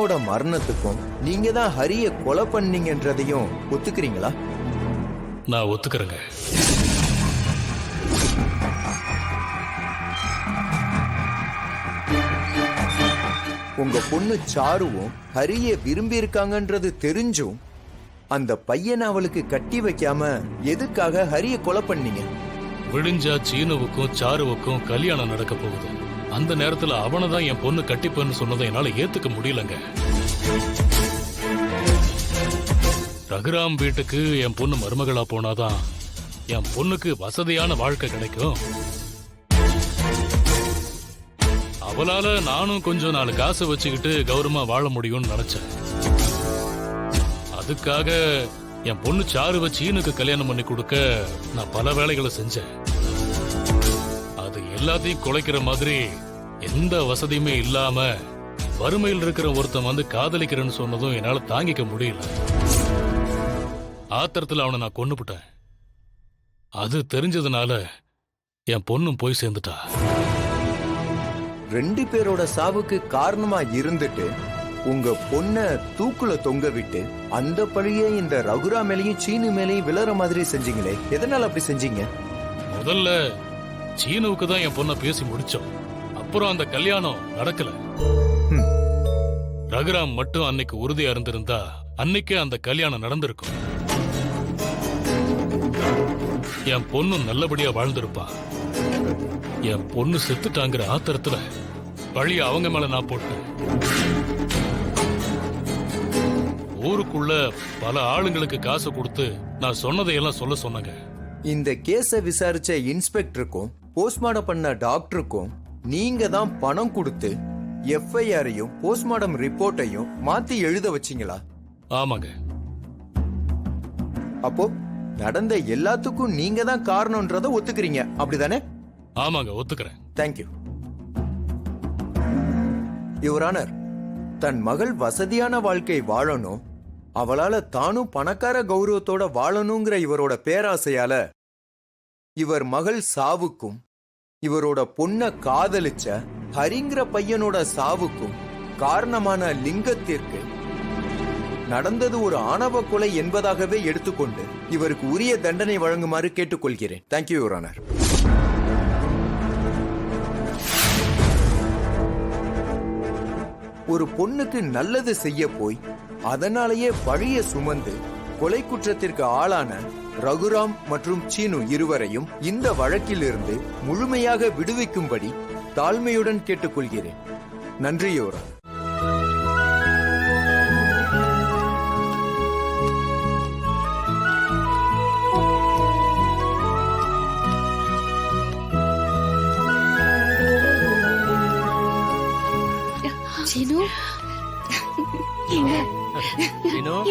பையனோட மரணத்துக்கும் நீங்க தான் ஹரிய கொலை பண்ணீங்கன்றதையும் ஒத்துக்கிறீங்களா? நான் ஒத்துக்கிறேங்க. உங்க பொண்ணு சாருவும் ஹரிய விரும்பி இருக்காங்கன்றது தெரிஞ்சும் அந்த பையனை அவளுக்கு கட்டி வைக்காம எதுக்காக ஹரிய கொலை பண்ணீங்க? விடிஞ்சா சீனுவுக்கும் சாருவுக்கும் கல்யாணம் நடக்க போகுது. அந்த நேரத்துல அவனை தான் என் பொண்ணு கட்டிப்பன்னு சொன்னதை என்னால ஏத்துக்க முடியலங்க. ரகுராம் வீட்டுக்கு என் பொண்ணு மருமகளா போனாதான் என் பொண்ணுக்கு வசதியான வாழ்க்கை கிடைக்கும். அவளால நானும் கொஞ்சம் 4 காசு வச்சுக்கிட்டு கௌரவமா வாழ முடியும்னு நினைச்சேன். அதுக்காக என் பொண்ணு சாருவை சீனுக்கு கல்யாணம் பண்ணி கொடுக்க நான் பல வேலைகளை செஞ்சேன். அது எல்லாத்தையும் குலைக்கிற மாதிரி எந்த வசதியுமே இல்லாம வறுமையில் இருக்கிற ஒருத்தன் வந்து காதலிக்கிறேன்னு சொன்னதும் என்னால தாங்கிக்க முடியல. ஆத்திரத்துல அவனை நான் கொன்னுபிட்டேன். அது தெரிஞ்சதுனால என் பொண்ணும் போய் சேர்ந்துட்டா. 2 பேரோட சாவுக்கு காரணமா இருந்துட்டு உங்க பொண்ண தூக்குல தொங்க விட்டு அந்த பழிய இந்த ரகுரா மேலையும் சீனு மேலையும் விழற மாதிரி செஞ்சீங்களே, எதனால அப்படி செஞ்சீங்க? முதல்ல சீனுவுக்கு தான் என் பொண்ண பேசி முடிச்சோம். அப்புறம் அந்த கல்யாணம் நடக்கல. ரகுராம் மட்டும் அன்னைக்கு உறுதியா இருந்திருந்தா அன்னைக்கே அந்த கல்யாணம் நடந்திருக்கும். என் பொண்ணு நல்லபடியா வாழ்ந்திருப்பா. என் பொண்ணு செத்துட்டாங்கிற ஆத்திரத்துல பழிய அவங்க மேல நான் போட்டேன். ஊருக்குள்ள பல ஆளுங்களுக்கு காசு கொடுத்து நான் சொன்னதையெல்லாம் சொல்ல சொன்னாங்க. இந்த கேஸ விசாரிச்ச இன்ஸ்பெக்டருக்கும் போஸ்ட்மார்டம் பண்ண டாக்டருக்கும் நீங்க தான் பணம் கொடுத்து எஃப்ஐஆரையும் போஸ்ட்மார்டம் ரிப்போர்ட்டையும் மாத்தி எழுத வச்சீங்களா? ஆமாங்க. அப்போ நடந்த எல்லாத்துக்கும் நீங்க தான் காரணம்ன்றத ஒத்துக்கிறீங்க, அப்படிதானே? ஆமாங்க, ஒத்துக்கிறேன். Thank you your honour. தன் மகள் வசதியான வாழ்க்கை வாழணும், அவளால தானும் பணக்கார கௌரவத்தோட வாழணுங்கிற இவரோட பேராசையால இவர் மகள் சாவுக்கும் இவரோட பொண்ண காதலிச்ச ஹரிங்கிற பையனோட சாவுக்கும் காரணமான லிங்கத்திற்கு நடந்தது ஒரு ஆணவ கொலை என்பதாகவே எடுத்துக்கொண்டு இவருக்கு உரிய தண்டனை வழங்குமாறு கேட்டுக்கொள்கிறேன். Thank you your honour. ஒரு பொண்ணுக்கு நல்லது செய்ய போய் அதனாலேயே பழிய சுமந்து கொலை குற்றத்திற்கு ஆளான ரகுராம் மற்றும் சீனு இருவரையும் இந்த வழக்கிலிருந்து முழுமையாக விடுவிக்கும்படி தாழ்மையுடன் கேட்டுக்கொள்கிறேன். நன்றி யுவர் ஆனர்.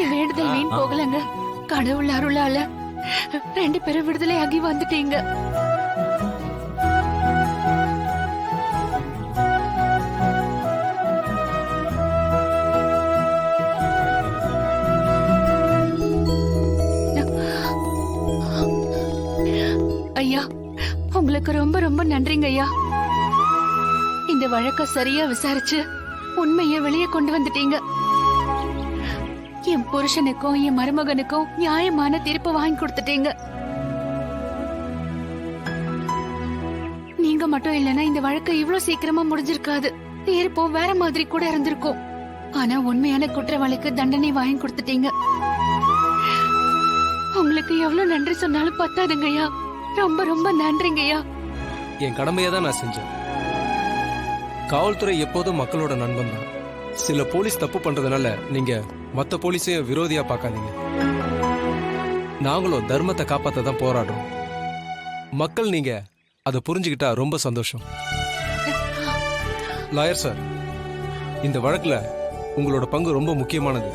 என் வேண்டுதல் வீண் போகலங்க. கடவுள் அருளால 2 பேரும் விடுதலை ஆகி வந்துட்டீங்க. ஐயா, உங்களுக்கு ரொம்ப ரொம்ப நன்றிங்க ஐயா. இந்த வழக்க சரியா விசாரிச்சு உண்மையை வெளியே கொண்டு வந்துட்டீங்க. என் புருஷனுக்கும் என் மருமகனுக்கும் நியாயமான தீர்ப்பு வாங்கி கொடுத்துட்டீங்க. நீங்க மட்டும் இல்லைன்னா இந்த வழக்கு இவ்வளவு சீக்கிரமா முடிஞ்சிருக்காது. தீர்ப்பும் வேற மாதிரி கூட இருந்திருக்கும். ஆனா உண்மையான குற்றவாளிக்கு தண்டனை வாங்கி கொடுத்துட்டீங்க. உங்களுக்கு எவ்வளவு நன்றி சொன்னாலும் பத்தாதுங்கய்யா. ரொம்ப ரொம்ப நன்றிங்கய்யா. என் கடமையை தான் நான் செஞ்சேன். காவல்துறை எப்போதும் மக்களோட நண்பன் தான். சில போலீஸ் தப்பு பண்றதுனால நீங்க மத்த போலீஸையும் விரோதியா பார்க்காதீங்க. நாங்களும் தர்மத்தை காப்பாத்த தான் போராடுறோம். மக்கள் நீங்க அதை புரிஞ்சுக்கிட்டா ரொம்ப சந்தோஷம். லாயர் சார், இந்த வழக்குல உங்களோட பங்கு ரொம்ப முக்கியமானது.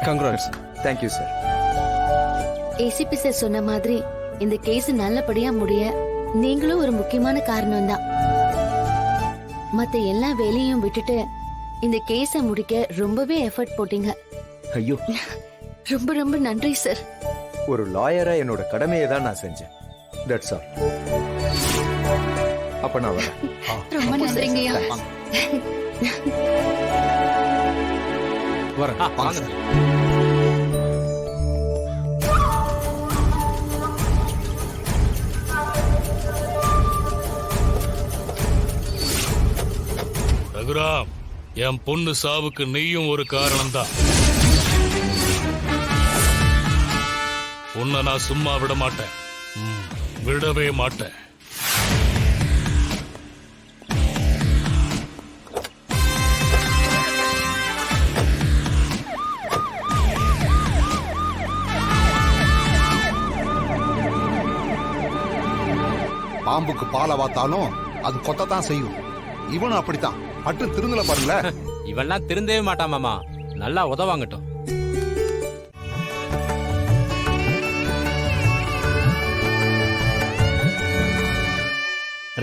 Congrats. Thank you sir. ACP sir சொன்ன மாதிரி இந்த கேஸ் நல்லபடியா முடிய நீங்களும் ஒரு முக்கியமான காரணம் தான். மத்த எல்லா வேலையும் விட்டுட்டு இந்த கேஸ முடிக்க ரொம்பவே எஃபர்ட் போட்டீங்க. ஐயோ, ரொம்ப ரொம்ப நன்றி சார். ஒரு லாயரா என்னோட கடமையை தான் நான் செஞ்சேன். That's all. அப்ப நான் வரேன். ரொம்ப நன்றிங்கய்யா. வரேன். வாங்க. ரகுராம், என் பொண்ணு சாவுக்கு நீயும் ஒரு காரணம்தான். உன்னை நான் சும்மா விட மாட்டேன். விடவே மாட்டேன். பாம்புக்கு பாலை வாத்தாலும் அது கொத்தத்தான் செய்யும். இவனும் அப்படித்தான். மட்டும் திருந்தல பாருங்களேன். இவெல்லாம் திருந்தவே மாட்டான் மாமா. நல்லா உதவாங்கட்டும்.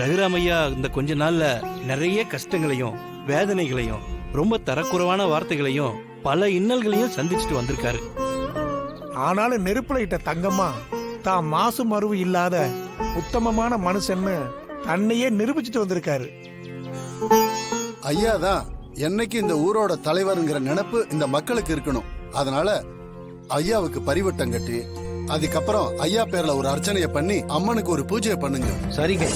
ரகுராமையா இந்த கொஞ்ச நாள்ல நிறைய கஷ்டங்களையும் வேதனைகளையும் ரொம்ப தரக்குறைவான வார்த்தைகளையும் பல இன்னல்களையும் சந்திச்சுட்டு வந்திருக்காரு. ஆனாலும் நெருப்புல இட்ட தங்கம்மா தான் மாசு மறுவு இல்லாத உத்தமமான மனுஷன்னு தன்னையே நிரூபிச்சுட்டு வந்திருக்காரு. ஐயா தான் என்னைக்கு இந்த ஊரோட தலைவருங்கிற நினைப்பு இந்த மக்களுக்கு இருக்கணும். அதனால ஐயாவுக்கு பரிவட்டம் கட்டி அதுக்கப்புறம் ஐயா பேர்ல ஒரு அர்ச்சனையை பண்ணி அம்மனுக்கு ஒரு பூஜையை பண்ணுங்க. சரிங்க.